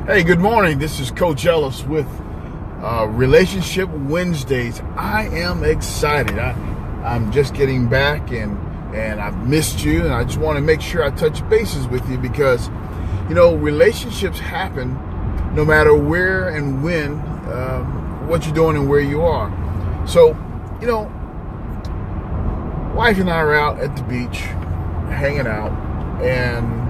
Hey, good morning. This is Coach Ellis with Relationship Wednesdays. I am excited. I'm just getting back and I've missed you, and I just want to make sure I touch bases with you because, relationships happen no matter where and when, what you're doing and where you are. So, wife and I are out at the beach hanging out, and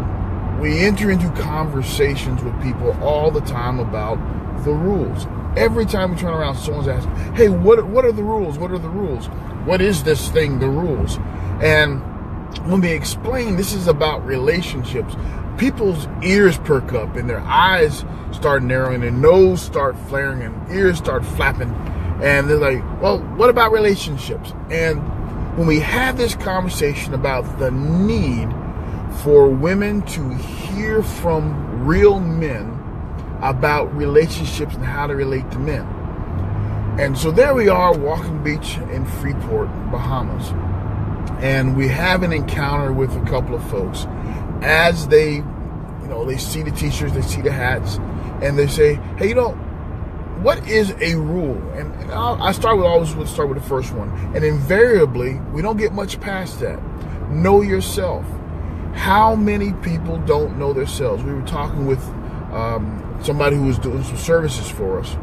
we enter into conversations with people all the time about the rules. Every time we turn around, someone's asking, hey, what are the rules? What are the rules? What is this thing, the rules? And when we explain this is about relationships, people's ears perk up and their eyes start narrowing, their nose start flaring and ears start flapping. And they're like, well, what about relationships? And when we have this conversation about the need for women to hear from real men about relationships and how to relate to men. And so there we are walking the beach in Freeport, Bahamas. And we have an encounter with a couple of folks as they see the t-shirts, they see the hats, and they say, hey, what is a rule? And I always would start with the first one. And invariably, we don't get much past that. Know yourself. How many people don't know themselves? We were talking with somebody who was doing some services for us,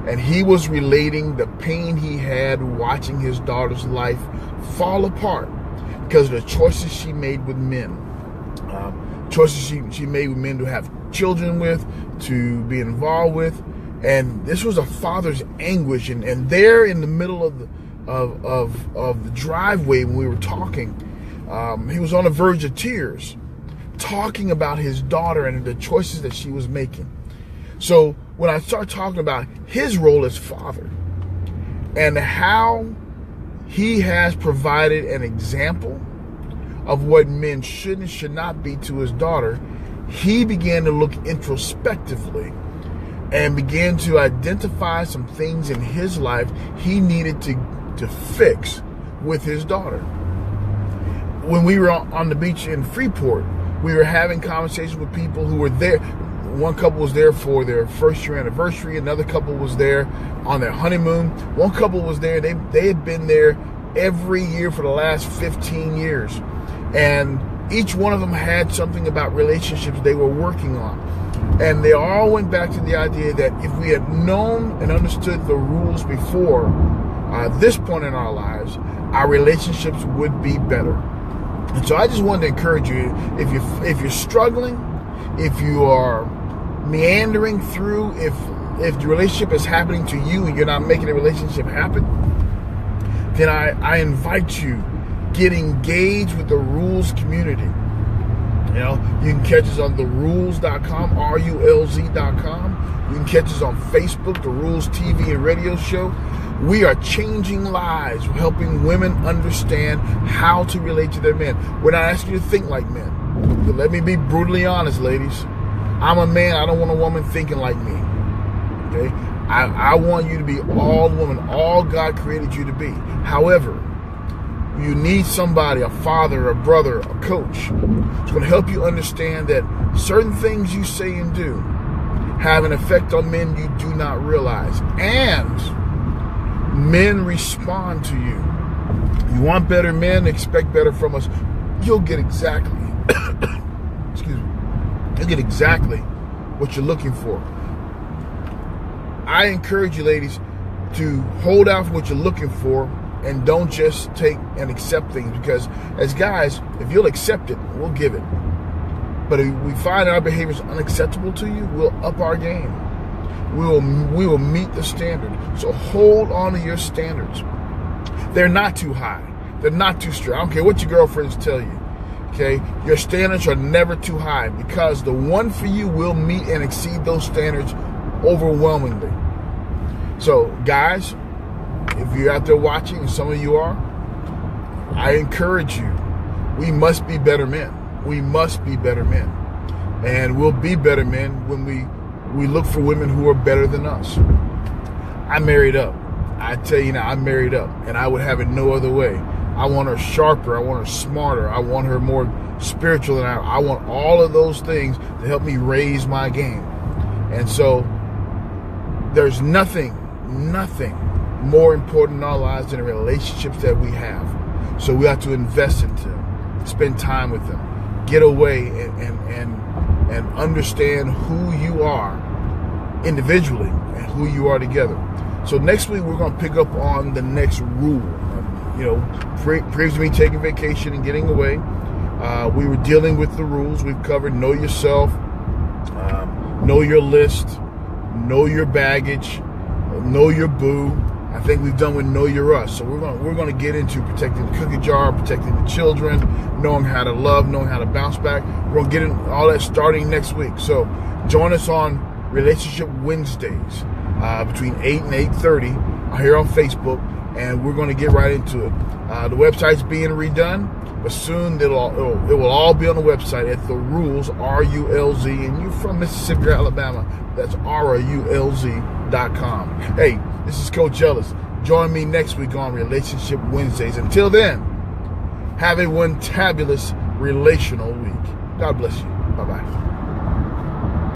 and he was relating the pain he had watching his daughter's life fall apart because of the choices she made with men. Choices she made with men to have children with, to be involved with. And this was a father's anguish. And there in the middle of the driveway when we were talking, he was on the verge of tears, talking about his daughter and the choices that she was making. So when I start talking about his role as father and how he has provided an example of what men should and should not be to his daughter, he began to look introspectively and began to identify some things in his life he needed to fix with his daughter. When we were on the beach in Freeport, we were having conversations with people who were there. One couple was there for their first year anniversary. Another couple was there on their honeymoon. One couple was there. They had been there every year for the last 15 years. And each one of them had something about relationships they were working on. And they all went back to the idea that if we had known and understood the rules before this point in our lives, our relationships would be better. And so I just wanted to encourage you, if you're struggling, if you are meandering through, if the relationship is happening to you and you're not making the relationship happen, then I invite you, get engaged with the RULZ community. You can catch us on the RULZ.com, RULZ.com. You can catch us on Facebook, the RULZ TV and radio show. We are changing lives, helping women understand how to relate to their men. We're not asking you to think like men. But let me be brutally honest, ladies. I'm a man. I don't want a woman thinking like me. Okay? I want you to be all woman, all God created you to be. However, you need somebody, a father, a brother, a coach, who's going to help you understand that certain things you say and do have an effect on men you do not realize. And men respond to you. You want better men, expect better from us. You'll get exactly, you'll get exactly what you're looking for. I encourage you, ladies, to hold out for what you're looking for and don't just take and accept things, because as guys, if you'll accept it, we'll give it. But if we find our behavior is unacceptable to you, we'll up our game. We will meet the standard. So hold on to your standards. They're not too high. They're not too strict. I don't care what your girlfriends tell you. Okay? Your standards are never too high, because the one for you will meet and exceed those standards overwhelmingly. So guys, if you're out there watching, and some of you are, I encourage you. We must be better men. We must be better men. And we'll be better men when we look for women who are better than us. I married up. I tell you now, I'm married up, and I would have it no other way. I want her sharper. I want her smarter. I want her more spiritual than I want all of those things to help me raise my game. And so there's nothing more important in our lives than the relationships that we have. So we have to invest into them, spend time with them, get away and understand who you are individually and who you are together. So next week we're going to pick up on the next rule. Previous to me taking vacation and getting away, we were dealing with the rules. We've covered know yourself, know your list, know your baggage, know your boo. I think we've done with know your us. So we're going to get into protecting the cookie jar, protecting the children, knowing how to love, knowing how to bounce back. We're going to get into all that starting next week. So join us on Relationship Wednesdays between 8 and 8:30 here on Facebook, and we're going to get right into it. The website's being redone, but soon it will all be on the website at the RULZ, RULZ, and you're from Mississippi or Alabama, that's RULZ.com. Hey, this is Coach Ellis. Join me next week on Relationship Wednesdays. Until then, have a one-tabulous relational week. God bless you. Bye-bye.